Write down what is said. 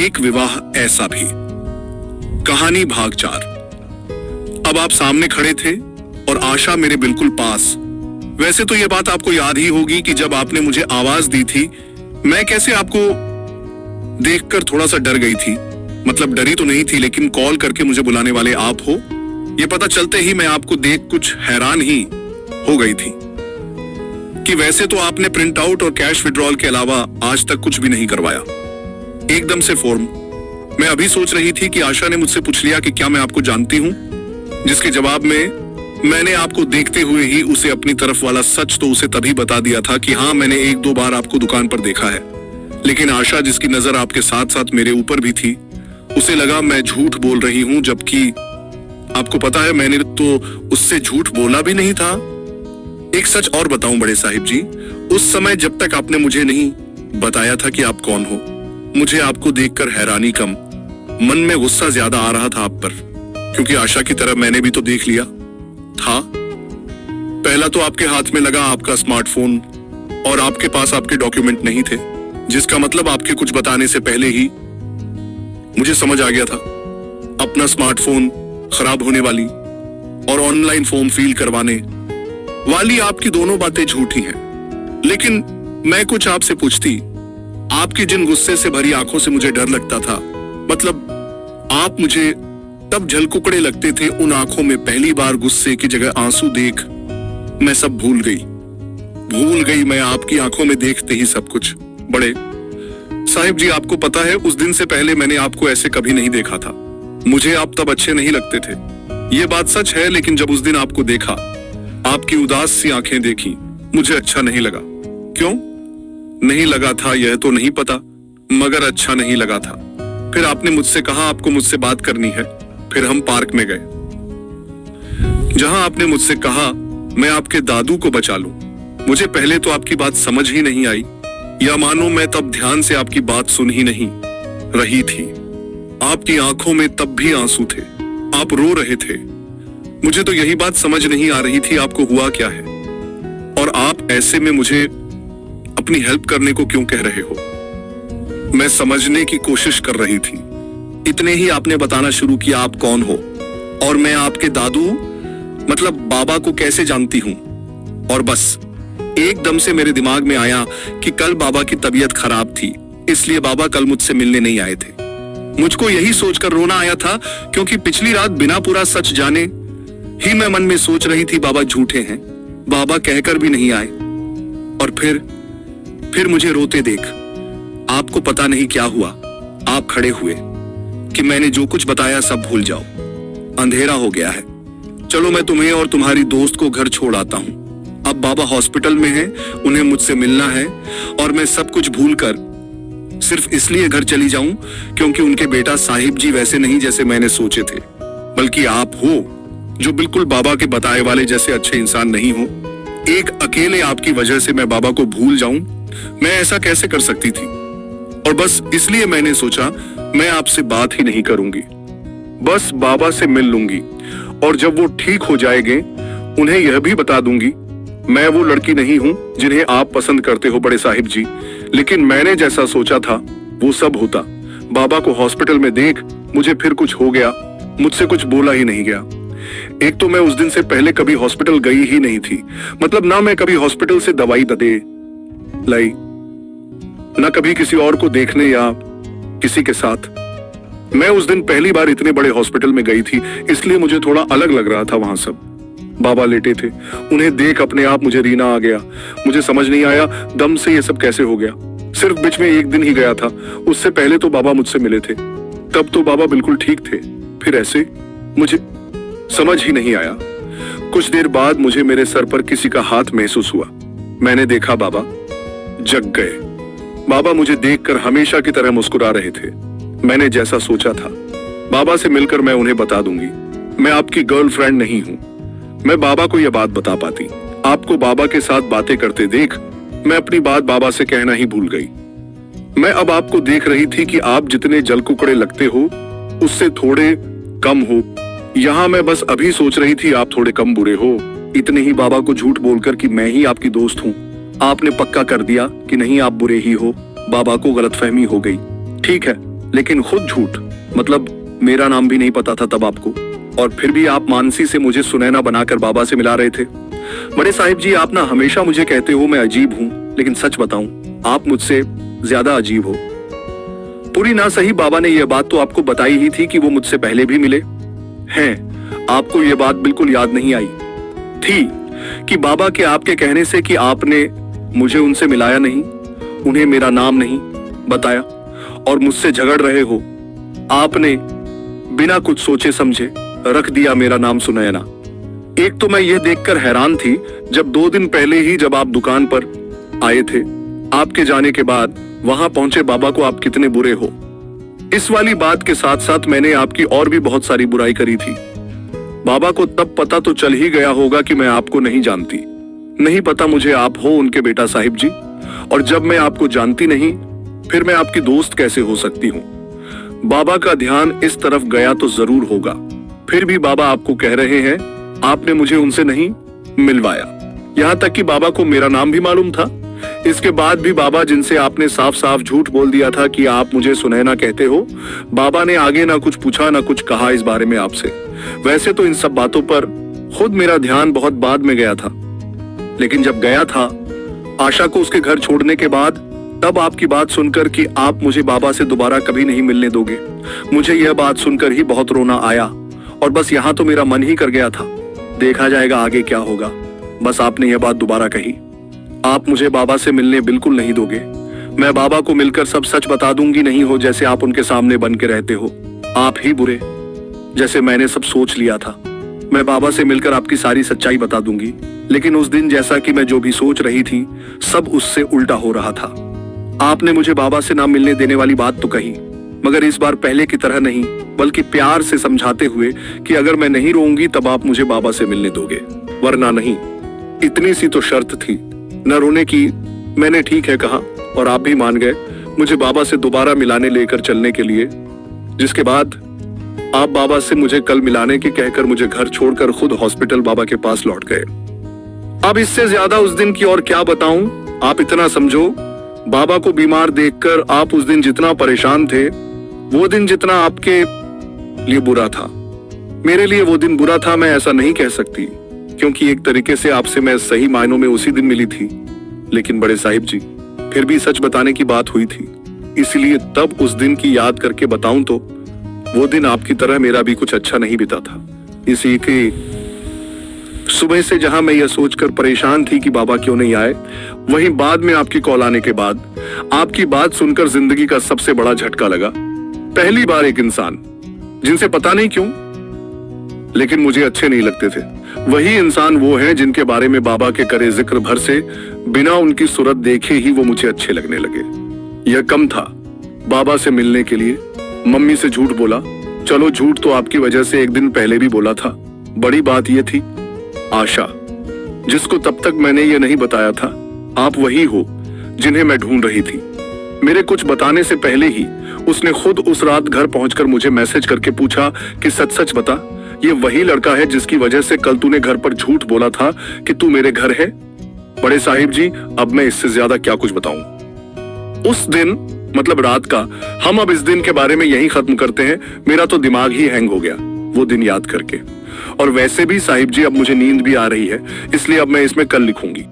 एक विवाह ऐसा भी। कहानी भाग 4। अब आप सामने खड़े थे और आशा मेरे बिल्कुल पास। वैसे तो यह बात आपको याद ही होगी कि जब आपने मुझे आवाज दी थी, मैं कैसे आपको देखकर थोड़ा सा डर गई थी। मतलब डरी तो नहीं थी, लेकिन कॉल करके मुझे बुलाने वाले आप हो, यह पता चलते ही मैं आपको देख कुछ हैरान ही हो गई थी कि वैसे तो आपने प्रिंट आउट और कैश विड्रॉल के अलावा आज तक कुछ भी नहीं करवाया। एकदम से फॉर्म। मैं अभी सोच रही थी कि आशा ने मुझसे पूछ लिया कि क्या मैं आपको जानती हूं, जिसके जवाब में मैंने आपको देखते हुए ही उसे अपनी तरफ वाला सच तो उसे तभी बता दिया था कि हाँ, मैंने 1-2 बार आपको दुकान पर देखा है। लेकिन आशा, जिसकी नजर आपके साथ साथ मेरे ऊपर भी थी, उसे लगा मैं झूठ बोल रही हूं, जबकि आपको पता है मैंने तो उससे झूठ बोला भी नहीं था। एक सच और बताऊं बड़े साहिब जी, उस समय जब तक आपने मुझे नहीं बताया था कि आप कौन हो, मुझे आपको देखकर हैरानी कम, मन में गुस्सा ज्यादा आ रहा था आप पर, क्योंकि आशा की तरह मैंने भी तो देख लिया था। पहला तो आपके हाथ में लगा आपका स्मार्टफोन और आपके पास आपके डॉक्यूमेंट नहीं थे, जिसका मतलब आपके कुछ बताने से पहले ही मुझे समझ आ गया था अपना स्मार्टफोन खराब होने वाली और ऑनलाइन फॉर्म फिल करवाने वाली आपकी दोनों बातें झूठी हैं। लेकिन मैं कुछ आपसे पूछती, आपकी जिन गुस्से से भरी आंखों से मुझे डर लगता था, मतलब आप मुझे तब झलकुकड़े लगते थे, उन आंखों में पहली बार गुस्से की जगह आंसू देख मैं सब भूल गई मैं आपकी आंखों में देखते ही सब कुछ। बड़े साहिब जी, आपको पता है उस दिन से पहले मैंने आपको ऐसे कभी नहीं देखा था। मुझे आप तब अच्छे नहीं लगते थे, ये बात सच है, लेकिन जब उस दिन आपको देखा, आपकी उदास सी आंखें देखी, मुझे अच्छा नहीं लगा। क्यों नहीं लगा था यह तो नहीं पता, मगर अच्छा नहीं लगा था। फिर आपने मुझसे कहा आपको मुझसे बात करनी है। फिर हम पार्क में गए, जहां आपने मुझसे कहा मैं आपके दादू को बचा लूं। मुझे पहले तो आपकी बात समझ ही नहीं आई, या मानो मैं तब ध्यान से आपकी बात सुन ही नहीं रही थी। आपकी आंखों में तब भी आंसू थे, आप रो रहे थे। मुझे तो यही बात समझ नहीं आ रही थी आपको हुआ क्या है, और आप ऐसे में मुझे अपनी हेल्प करने को क्यों कह रहे हो। मैं समझने की कोशिश कर रही थी, इतने ही आपने बताना शुरू किया आप कौन हो, और मैं आपके दादू मतलब बाबा को कैसे जानती हूं। और बस एकदम से मेरे दिमाग में आया कि कल बाबा की तबीयत खराब थी, इसलिए बाबा कल मुझसे मिलने नहीं आए थे। मुझको यही सोचकर रोना आया था, क्योंकि पिछली रात बिना पूरा सच जाने ही मैं मन में सोच रही थी बाबा झूठे हैं, बाबा कहकर भी नहीं आए। और फिर मुझे रोते देख आपको पता नहीं क्या हुआ, आप खड़े हुए कि मैंने जो कुछ बताया सब भूल जाओ, अंधेरा हो गया है, चलो मैं तुम्हें और तुम्हारी दोस्त को घर छोड़ आता हूं। अब बाबा हॉस्पिटल में हैं, उन्हें मुझसे मिलना है, और मैं सब कुछ भूलकर सिर्फ इसलिए घर चली जाऊं क्योंकि उनके बेटा साहिब जी वैसे नहीं जैसे मैंने सोचे थे, बल्कि आप हो जो बिल्कुल बाबा के बताए वाले जैसे अच्छे इंसान नहीं हो। एक अकेले आपकी वजह से मैं बाबा को भूल जाऊं, मैं ऐसा कैसे कर सकती थी। और बस इसलिए मैंने सोचा मैं आपसे बात ही नहीं करूंगी, बस बाबा से मिल लूंगी, और जब वो ठीक हो जाएंगे उन्हें यह भी बता दूंगी मैं वो लड़की नहीं हूं जिन्हें आप पसंद करते हो बड़े साहिब जी। लेकिन मैंने जैसा सोचा था वो सब होता। बाबा को हॉस्पिटल में देख मुझे फिर कुछ हो गया, मुझसे कुछ बोला ही नहीं गया। एक तो मैं उस दिन से पहले कभी हॉस्पिटल गई ही नहीं थी, मतलब ना मैं कभी हॉस्पिटल से दवाई दे लाई, ना कभी किसी और को देखने या किसी के साथ। मैं उस दिन पहली बार इतने बड़े हॉस्पिटल में गई थी, इसलिए मुझे थोड़ा अलग लग रहा था। वहां सब बाबा लेटे थे, उन्हें देख अपने आप मुझे रीना आ गया। मुझे समझ नहीं आया दम से ये सब कैसे हो गया। सिर्फ बीच में एक दिन ही गया था, उससे पहले तो बाबा मुझसे मिले थे, तब तो बाबा बिल्कुल ठीक थे। फिर ऐसे मुझे समझ ही नहीं आया। कुछ देर बाद मुझे मेरे सर पर किसी का हाथ महसूस हुआ। मैंने देखा बाबा जग गए। बाबा मुझे देखकर हमेशा की तरह मुस्कुरा रहे थे। मैंने जैसा सोचा था, बाबा से मिलकर मैं उन्हें बता दूंगी मैं आपकी गर्लफ्रेंड नहीं हूं। मैं बाबा को यह बात बता पाती। आपको बाबा के साथ बातें करते देख मैं अपनी बात बाबा से कहना ही भूल गई। मैं अब आपको देख रही थी कि आप जितने जलकुकड़े लगते हो उससे थोड़े कम हो। यहाँ मैं बस अभी सोच रही थी आप थोड़े कम बुरे हो। इतने ही बाबा को झूठ बोलकर कि मैं ही आपकी दोस्त हूँ, आपने पक्का कर दिया कि नहीं आप बुरे ही हो। बाबा को गलतफहमी हो गई। ठीक है, लेकिन खुद झूठ, मतलब मेरा नाम भी नहीं पता था तब आपको, और फिर भी आप मानसी से मुझे सुनैना बनाकर बाबा से मिला रहे थे। बड़े साहिब जी, आप ना हमेशा मुझे कहते हो मैं अजीब हूं, लेकिन सच बताऊं आप मुझसे ज्यादा अजीब हो। पूरी ना सही बाबा ने यह बात तो आपको बताई ही थी कि वो मुझसे पहले भी मिले हैं। आपको यह बात बिल्कुल याद नहीं आई थी कि बाबा के आपके कहने से कि आपने मुझे उनसे मिलाया नहीं, उन्हें मेरा नाम नहीं बताया और मुझसे झगड़ रहे हो। आपने बिना कुछ सोचे समझे रख दिया मेरा नाम सुनैना। एक तो मैं यह देखकर हैरान थी जब 2 दिन पहले ही जब आप दुकान पर आए थे, आपके जाने के बाद वहां पहुंचे बाबा को आप कितने बुरे हो। इस वाली बात के साथ साथ मैंने आपकी और भी बहुत सारी बुराई करी थी। बाबा को तब पता तो चल ही गया होगा कि मैं आपको नहीं जानती, नहीं पता मुझे आप हो उनके बेटा साहिब जी, और जब मैं आपको जानती नहीं फिर मैं आपकी दोस्त कैसे हो सकती हूँ। बाबा का ध्यान इस तरफ गया तो जरूर होगा, फिर भी बाबा आपको कह रहे हैं आपने मुझे उनसे नहीं मिलवाया। यहाँ तक कि बाबा को मेरा नाम भी मालूम था। इसके बाद भी बाबा जिनसे आपने साफ साफ झूठ बोल दिया था कि आप मुझे सुनैना कहते हो, बाबा ने आगे ना कुछ पूछा ना कुछ कहा इस बारे में आपसे। वैसे तो इन सब बातों पर खुद मेरा ध्यान बहुत बाद में गया था, लेकिन जब गया था आशा को उसके घर छोड़ने के बाद, तब आपकी बात सुनकर कि आप मुझे बाबा से दोबारा कभी नहीं मिलने दोगे, मुझे यह बात सुनकर ही बहुत रोना आया। और बस यहाँ तो मेरा मन ही कर गया था, देखा जाएगा आगे क्या होगा। बस आपने यह बात दोबारा कही, आप मुझे बाबा से मिलने बिल्कुल नहीं दोगे। मैं बाबा को मिलकर सब सच बता दूंगी, नहीं हो जैसे आप उनके सामने बन के रहते हो, आप ही बुरे, जैसे मैंने सब सोच लिया था। मैं बाबा से मिलकर आपकी सारी सच्चाई बता दूंगी, लेकिन उस दिन जैसा कि मैं जो भी सोच रही थी सब उससे उल्टा हो रहा था। आपने मुझे बाबा से ना मिलने देने वाली बात तो कही, मगर इस बार पहले की तरह नहीं, बल्कि प्यार से समझाते हुए कि अगर मैं नहीं रोऊंगी तब आप मुझे बाबा से मिलने दोगे, वरना नहीं। इतनी सी तो शर्त थी, न रोने की। मैंने ठीक है कहा और आप भी मान गए मुझे बाबा से दोबारा मिलाने लेकर चलने के लिए, जिसके बाद आप बाबा से मुझे कल मिलाने के कहकर मुझे घर छोड़कर खुद हॉस्पिटल बाबा के पास लौट गए। अब इससे ज्यादा उस दिन की और क्या बताऊं। आप इतना समझो, बाबा को बीमार देखकर आप उस दिन जितना परेशान थे, वो दिन जितना आपके लिए बुरा था, मेरे लिए वो दिन बुरा था मैं ऐसा नहीं कह सकती, क्योंकि एक तरीके से आपसे मैं सही मायनों में उसी दिन मिली थी। लेकिन बड़े साहिब जी, फिर भी सच बताने की बात हुई थी, इसलिए तब उस दिन की याद करके बताऊं तो वो दिन आपकी तरह मेरा भी कुछ अच्छा नहीं बीता था। इसी की सुबह से जहां मैं यह सोचकर परेशान थी कि बाबा क्यों नहीं आए, वहीं बाद में आपकी कॉल आने के बाद आपकी बात सुनकर जिंदगी का सबसे बड़ा झटका लगा। पहली बार एक इंसान जिनसे पता नहीं क्यों लेकिन मुझे अच्छे नहीं लगते थे, वही इंसान वो हैं जिनके बारे में बाबा के करे जिक्र भर से बिना उनकी सूरत देखे ही वो मुझे अच्छे लगने लगे। यह कम था बाबा से मिलने के लिए मम्मी से झूठ बोला। चलो झूठ तो आपकी वजह से एक दिन पहले भी बोला था। बड़ी बात यह थी आशा, जिसको तब तक मैंने ये नहीं बताया था, आप वही हो जिन्हें मैं ढूंढ रही थी। मेरे कुछ बताने से पहले ही उसने खुद उस रात घर पहुंचकर मुझे मैसेज करके पूछा कि सच सच बता, ये वही लड़का है जिसकी वजह से कल तूने घर पर झूठ बोला था कि तू मेरे घर है। बड़े साहिब जी, अब मैं इससे ज्यादा क्या कुछ बताऊं। उस दिन मतलब रात का, हम अब इस दिन के बारे में यही खत्म करते हैं। मेरा तो दिमाग ही हैंग हो गया वो दिन याद करके, और वैसे भी साहिब जी अब मुझे नींद भी आ रही है, इसलिए अब मैं इसमें कल लिखूंगी।